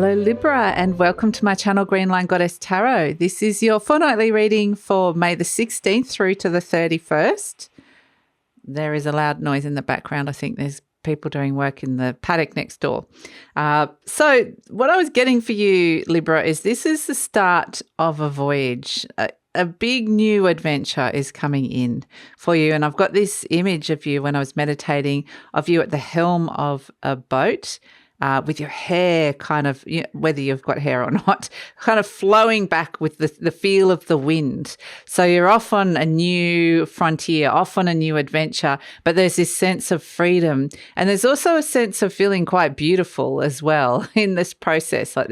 Hello Libra, and welcome to my channel GreenLion Goddess Tarot. This is your fortnightly reading for May the 16th through to the 31st. There is a loud noise in the background. I think there's people doing work in the paddock next door. So what I was getting for you, Libra, is this is the start of a voyage. A big new adventure is coming in for you. And I've got this image of you when I was meditating, of you at the helm of a boat. With your hair kind of, whether you've got hair or not, kind of flowing back with the feel of the wind. So you're off on a new frontier, off on a new adventure, but there's this sense of freedom. And there's also a sense of feeling quite beautiful as well in this process. Like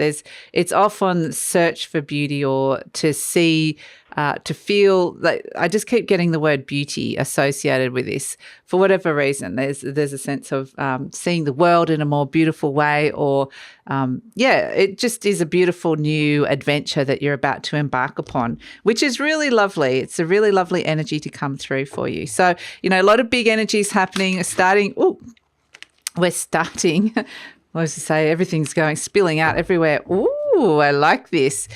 it's off on search for beauty or to see, to feel that I just keep getting the word beauty associated with this for whatever reason. There's a sense of seeing the world in a more beautiful way, or it just is a beautiful new adventure that you're about to embark upon, which is really lovely. It's a really lovely energy to come through for you. So, a lot of big energies happening. We're starting. What was to say? Everything's spilling out everywhere. Ooh, I like this.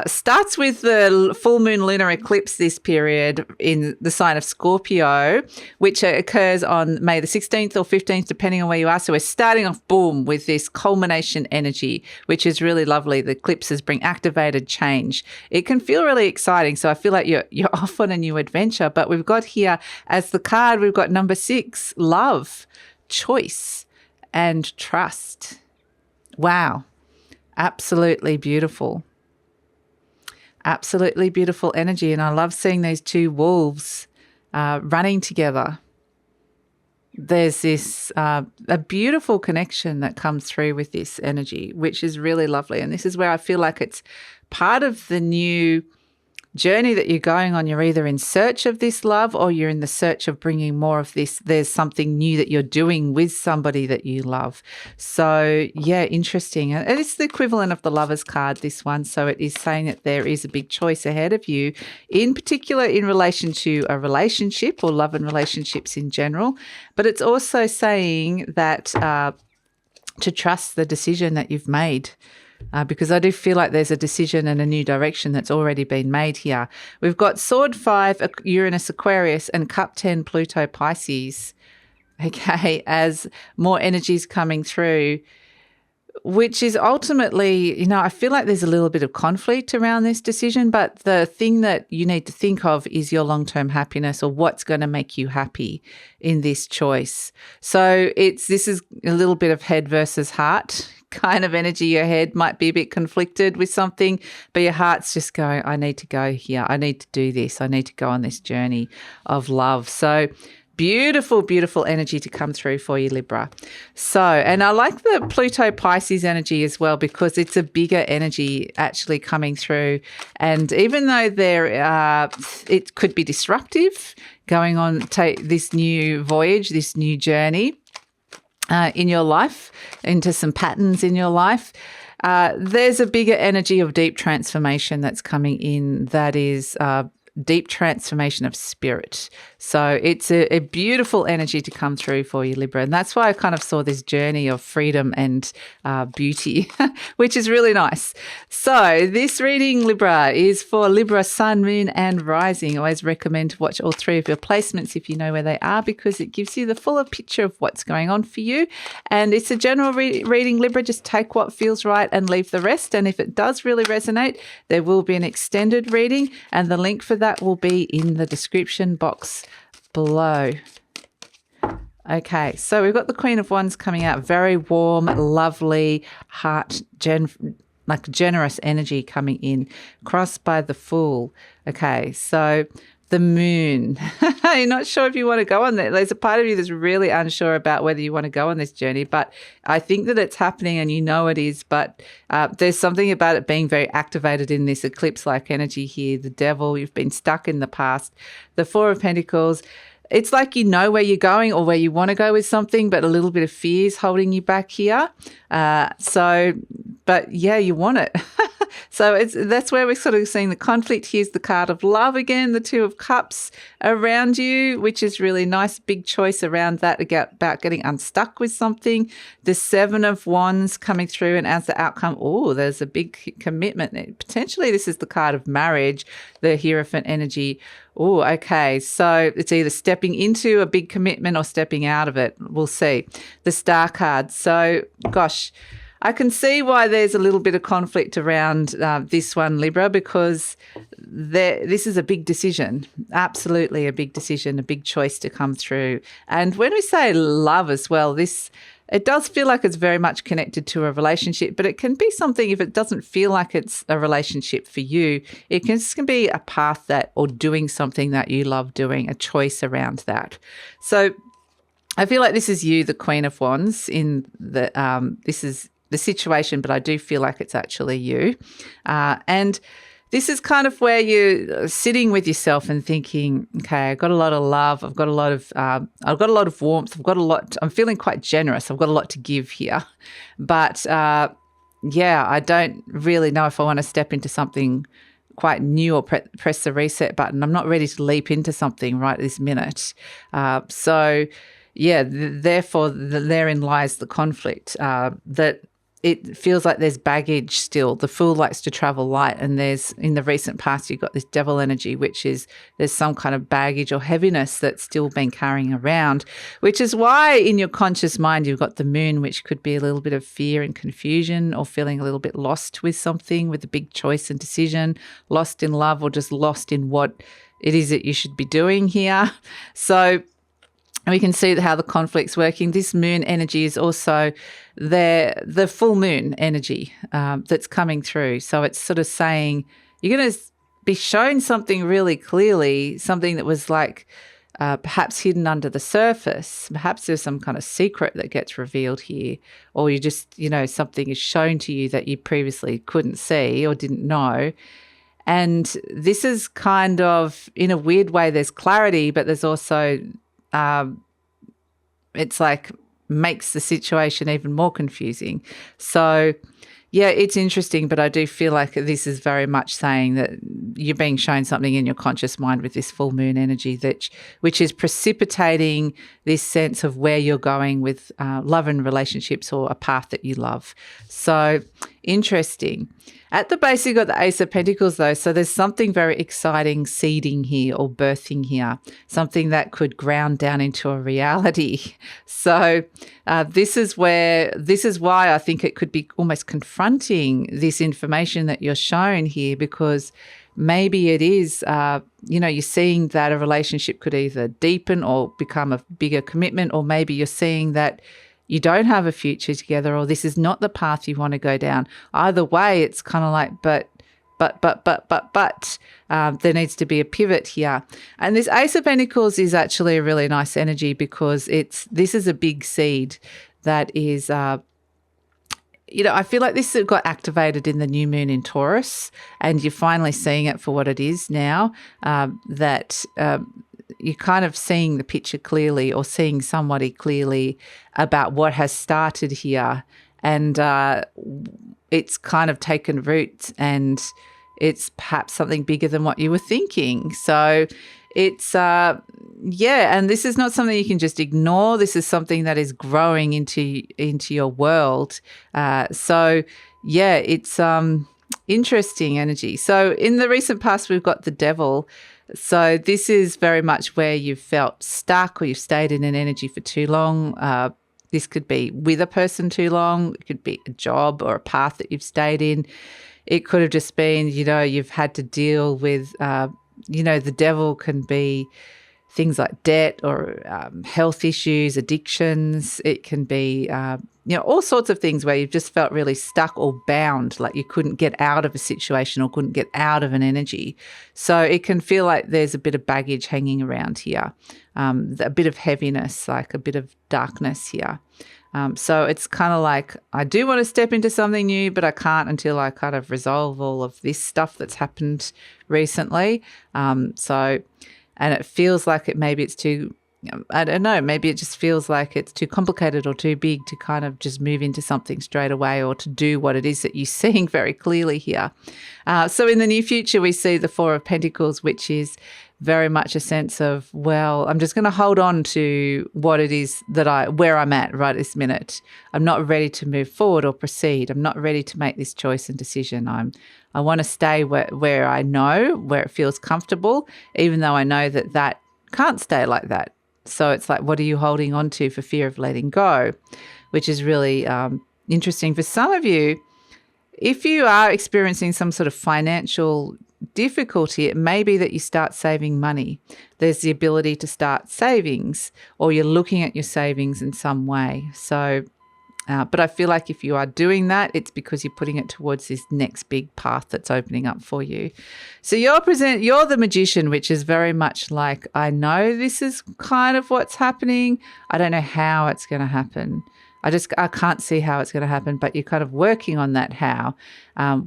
Starts with the full moon lunar eclipse this period in the sign of Scorpio, which occurs on May the 16th or 15th, depending on where you are. So we're starting off, boom, with this culmination energy, which is really lovely. The eclipses bring activated change. It can feel really exciting. So I feel like you're off on a new adventure. But we've got here as the card, we've got number 6, love, choice, and trust. Wow. Absolutely beautiful. Absolutely beautiful energy. And I love seeing these two wolves running together. There's this a beautiful connection that comes through with this energy, which is really lovely. And this is where I feel like it's part of the new journey that you're going on. You're either in search of this love or you're in the search of bringing more of this. There's something new that you're doing with somebody that you love. So, yeah, interesting. And it's the equivalent of the Lover's card, this one. So it is saying that there is a big choice ahead of you, in particular in relation to a relationship or love and relationships in general. But it's also saying that to trust the decision that you've made. Because I do feel like there's a decision and a new direction that's already been made here. We've got Sword 5, Uranus Aquarius, and Cup 10, Pluto Pisces, okay, as more energies coming through, which is ultimately, I feel like there's a little bit of conflict around this decision, but the thing that you need to think of is your long-term happiness, or what's going to make you happy in this choice. So this is a little bit of head versus heart kind of energy. Your head might be a bit conflicted with something, but your heart's just going, I need to go here. I need to do this. I need to go on this journey of love. So beautiful, beautiful energy to come through for you, Libra. So, and I like the Pluto Pisces energy as well, because it's a bigger energy actually coming through. And even though it could be disruptive going on this new voyage, this new journey, in your life, into some patterns in your life, there's a bigger energy of deep transformation that's coming in, that is deep transformation of spirit. So it's a beautiful energy to come through for you, Libra. And that's why I kind of saw this journey of freedom and beauty, which is really nice. So this reading, Libra, is for Libra, Sun, Moon, and Rising. I always recommend to watch all 3 of your placements if you know where they are, because it gives you the fuller picture of what's going on for you. And it's a general reading, Libra. Just take what feels right and leave the rest. And if it does really resonate, there will be an extended reading, and the link for that will be in the description box below. Okay, so we've got the Queen of Wands coming out, very warm, lovely, generous energy coming in, crossed by the Fool. Okay, so the Moon. You're not sure if you want to go on that. There's a part of you that's really unsure about whether you want to go on this journey, but I think that it's happening and it is, but there's something about it being very activated in this eclipse-like energy here. The Devil, you've been stuck in the past. The Four of Pentacles, it's like you know where you're going or where you want to go with something, but a little bit of fear is holding you back here. But yeah, you want it. So that's where we're sort of seeing the conflict. Here's the card of love again, the Two of Cups around you, which is really nice. Big choice around that about getting unstuck with something. The Seven of Wands coming through, and as the outcome, there's a big commitment. Potentially this is the card of marriage, the Hierophant energy. Oh, okay. So it's either stepping into a big commitment or stepping out of it. We'll see. The Star card. So, gosh, I can see why there's a little bit of conflict around this one, Libra, because this is a big decision. Absolutely a big decision, a big choice to come through. And when we say love as well, it does feel like it's very much connected to a relationship, but it can be something, if it doesn't feel like it's a relationship for you, it can be a path or doing something that you love doing, a choice around that. So I feel like this is you, the Queen of Wands, in this is the situation, but I do feel like it's actually you. And this is kind of where you're sitting with yourself and thinking, okay, I've got a lot of love. I've got a lot of warmth. I'm feeling quite generous. I've got a lot to give here. But I don't really know if I want to step into something quite new or press the reset button. I'm not ready to leap into something right this minute. Therefore, therein lies the conflict, that it feels like there's baggage still. The Fool likes to travel light, and in the recent past you've got this Devil energy, which is there's some kind of baggage or heaviness that's still been carrying around, which is why in your conscious mind you've got the Moon, which could be a little bit of fear and confusion, or feeling a little bit lost with something, with a big choice and decision, lost in love, or just lost in what it is that you should be doing here. So we can see how the conflict's working. This Moon energy is also the full moon energy that's coming through. So it's sort of saying you're going to be shown something really clearly, something that was like perhaps hidden under the surface. Perhaps there's some kind of secret that gets revealed here, or you just, something is shown to you that you previously couldn't see or didn't know. And this is kind of, in a weird way, there's clarity, but there's also it's like makes the situation even more confusing. So, yeah, it's interesting, but I do feel like this is very much saying that you're being shown something in your conscious mind with this full moon energy, which is precipitating this sense of where you're going with love and relationships, or a path that you love. So interesting. At the base, you've got the Ace of Pentacles, though. So there's something very exciting seeding here, or birthing here, something that could ground down into a reality. So this is why I think it could be almost confronting this information that you're shown here, because maybe it is, you're seeing that a relationship could either deepen or become a bigger commitment, or maybe you're seeing that you don't have a future together, or this is not the path you want to go down. Either way, it's kind of like, but there needs to be a pivot here. And this Ace of Pentacles is actually a really nice energy, because this is a big seed that is, I feel like this got activated in the new moon in Taurus, and you're finally seeing it for what it is now, that you're kind of seeing the picture clearly, or seeing somebody clearly about what has started here. And it's kind of taken root, and it's perhaps something bigger than what you were thinking. So it's, and this is not something you can just ignore. This is something that is growing into your world. It's interesting energy. So in the recent past, we've got the Devil. So this is very much where you've felt stuck, or you've stayed in an energy for too long. This could be with a person too long. It could be a job or a path that you've stayed in. It could have just been, you've had to deal with, the Devil can be things like debt, or health issues, addictions. It can be, all sorts of things where you've just felt really stuck or bound, like you couldn't get out of a situation or couldn't get out of an energy. So it can feel like there's a bit of baggage hanging around here, a bit of heaviness, like a bit of darkness here. So it's kind of like, I do want to step into something new, but I can't until I kind of resolve all of this stuff that's happened recently. And it feels like maybe it's too I don't know, maybe it just feels like it's too complicated or too big to kind of just move into something straight away or to do what it is that you're seeing very clearly here. So in the near future, we see the Four of Pentacles, which is very much a sense of, well, I'm just going to hold on to what it is that where I'm at right this minute. I'm not ready to move forward or proceed. I'm not ready to make this choice and decision. I want to stay where I know, where it feels comfortable, even though I know that can't stay like that. So it's like, what are you holding on to for fear of letting go, which is really interesting. For some of you, if you are experiencing some sort of financial difficulty, it may be that you start saving money. There's the ability to start savings, or you're looking at your savings in some way. So, but I feel like if you are doing that, it's because you're putting it towards this next big path that's opening up for you. So you're the magician, which is very much like, I know this is kind of what's happening. I don't know how it's going to happen. I can't see how it's going to happen, but you're kind of working on that how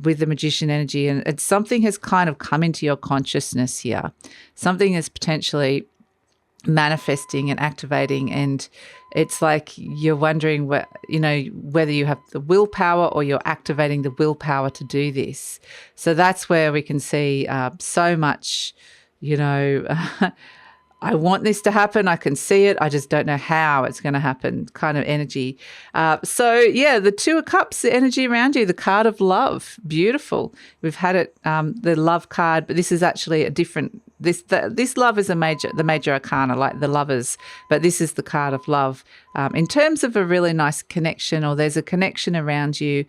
with the magician energy. And something has kind of come into your consciousness here. Something is potentially manifesting and activating, and it's like you're wondering whether you have the willpower or you're activating the willpower to do this. So that's where we can see so much, I want this to happen. I can see it. I just don't know how it's going to happen kind of energy. The Two of Cups, the energy around you, the card of love. Beautiful. We've had it, the love card, but this is actually a different, this love is the major arcana, like the Lovers, but this is the card of love. In terms of a really nice connection, or there's a connection around you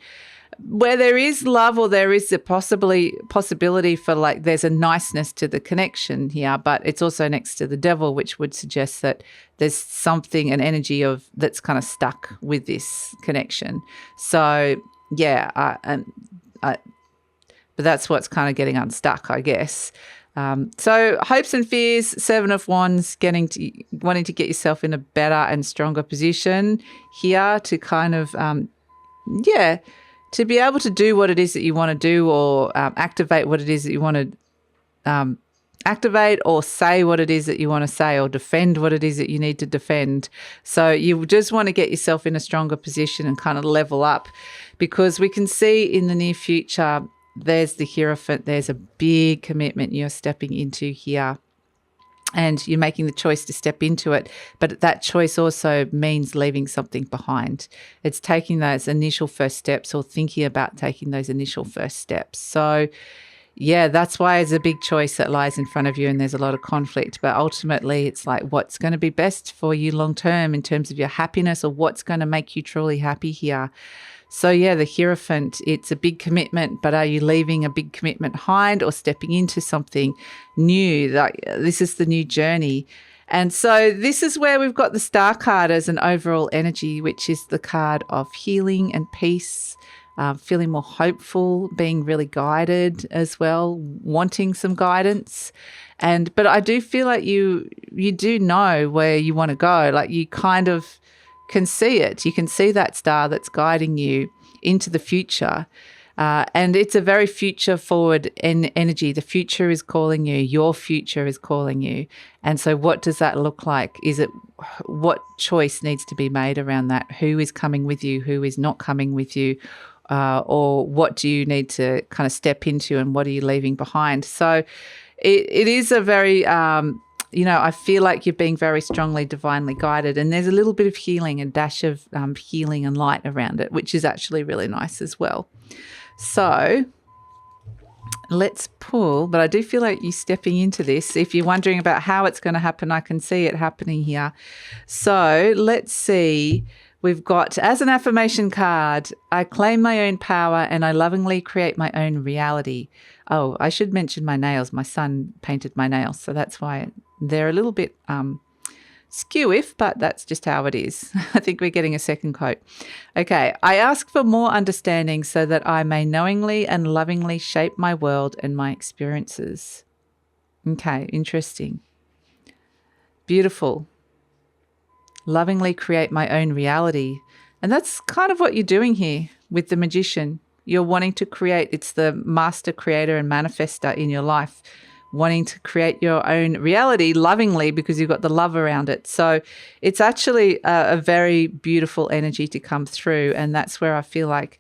where there is love, or there is a possibility for, like, there's a niceness to the connection here, but it's also next to the Devil, which would suggest that there's something, an energy that's kind of stuck with this connection. So but that's what's kind of getting unstuck, I guess. So hopes and fears, Seven of Wands, wanting to get yourself in a better and stronger position here to kind of, to be able to do what it is that you want to do, or activate what it is that you want to activate, or say what it is that you want to say, or defend what it is that you need to defend. So you just want to get yourself in a stronger position and kind of level up, because we can see in the near future there's the Hierophant. There's a big commitment you're stepping into here. And you're making the choice to step into it. But that choice also means leaving something behind. It's taking those initial first steps, or thinking about taking those initial first steps. So, that's why it's a big choice that lies in front of you, and there's a lot of conflict. But ultimately, it's like, what's going to be best for you long term in terms of your happiness, or what's going to make you truly happy here. So, the Hierophant, it's a big commitment, but are you leaving a big commitment behind, or stepping into something new? Like, this is the new journey. And so this is where we've got the Star card as an overall energy, which is the card of healing and peace, feeling more hopeful, being really guided as well, wanting some guidance. But I do feel like you do know where you want to go. Like, you kind of can see it. You can see that star that's guiding you into the future. And it's a very future forward energy. The future is calling you. Your future is calling you. And so what does that look like? What choice needs to be made around that? Who is coming with you? Who is not coming with you? Or what do you need to kind of step into, and what are you leaving behind? So it is a very, I feel like you're being very strongly divinely guided, and there's a little bit of healing, a dash of healing and light around it, which is actually really nice as well. So let's pull, but I do feel like you're stepping into this. If you're wondering about how it's going to happen, I can see it happening here. So let's see. We've got, as an affirmation card, I claim my own power and I lovingly create my own reality. Oh, I should mention my nails. My son painted my nails, so that's why they're a little bit skew-if, but that's just how it is. I think we're getting a second quote. Okay, I ask for more understanding so that I may knowingly and lovingly shape my world and my experiences. Okay, interesting. Beautiful. Lovingly create my own reality. And that's kind of what you're doing here with the Magician. You're wanting to create, it's the master creator and manifester in your life, wanting to create your own reality lovingly because you've got the love around it. So it's actually a very beautiful energy to come through. And that's where I feel like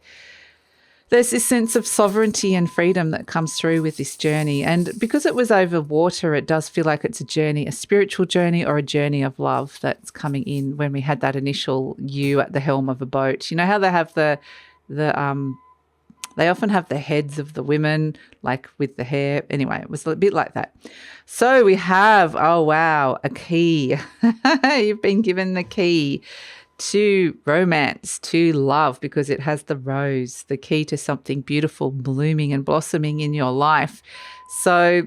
there's this sense of sovereignty and freedom that comes through with this journey. And because it was over water, it does feel like it's a journey, a spiritual journey or a journey of love that's coming in when we had that initial you at the helm of a boat. You know how they have they often have the heads of the women, like with the hair. Anyway, it was a bit like that. So we have, oh, wow, a key. You've been given the key to romance, to love, because it has the rose, the key to something beautiful blooming and blossoming in your life. So,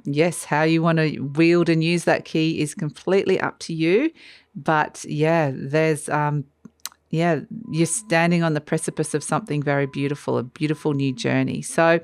yes, how you want to wield and use that key is completely up to you. But, yeah, there's you're standing on the precipice of something very beautiful, a beautiful new journey. So,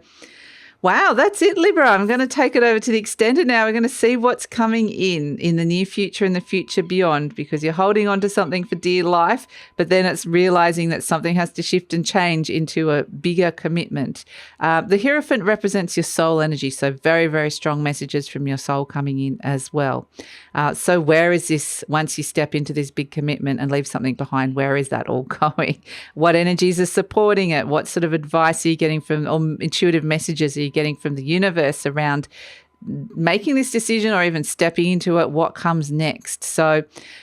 wow, that's it, Libra. I'm going to take it over to the extended now. We're going to see what's coming in the near future and the future beyond, because you're holding on to something for dear life, but then it's realizing that something has to shift and change into a bigger commitment. The Hierophant represents your soul energy, so very, very strong messages from your soul coming in as well. So where is this, once you step into this big commitment and leave something behind, where is that all going? What energies are supporting it? What sort of advice are you getting from, or intuitive messages are you getting from the universe around making this decision or even stepping into it? What comes next? So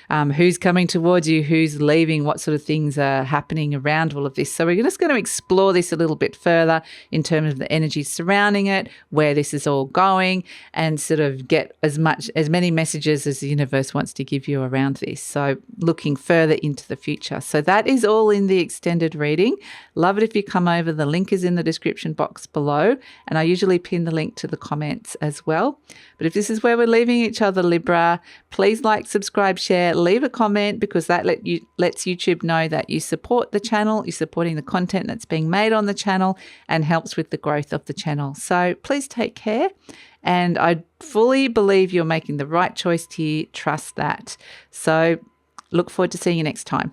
who's coming towards you, who's leaving, what sort of things are happening around all of this? So we're just going to explore this a little bit further in terms of the energy surrounding it, where this is all going, and sort of get as many messages as the universe wants to give you around this. So looking further into the future. So that is all in the extended reading. Love it if you come over. The link is in the description box below, and I usually pin the link to the comments as well. But if this is where we're leaving each other, Libra, please like, subscribe, share, leave a comment, because that lets YouTube know that you support the channel, you're supporting the content that's being made on the channel, and helps with the growth of the channel. So please take care. And I fully believe you're making the right choice here. Trust that. So look forward to seeing you next time.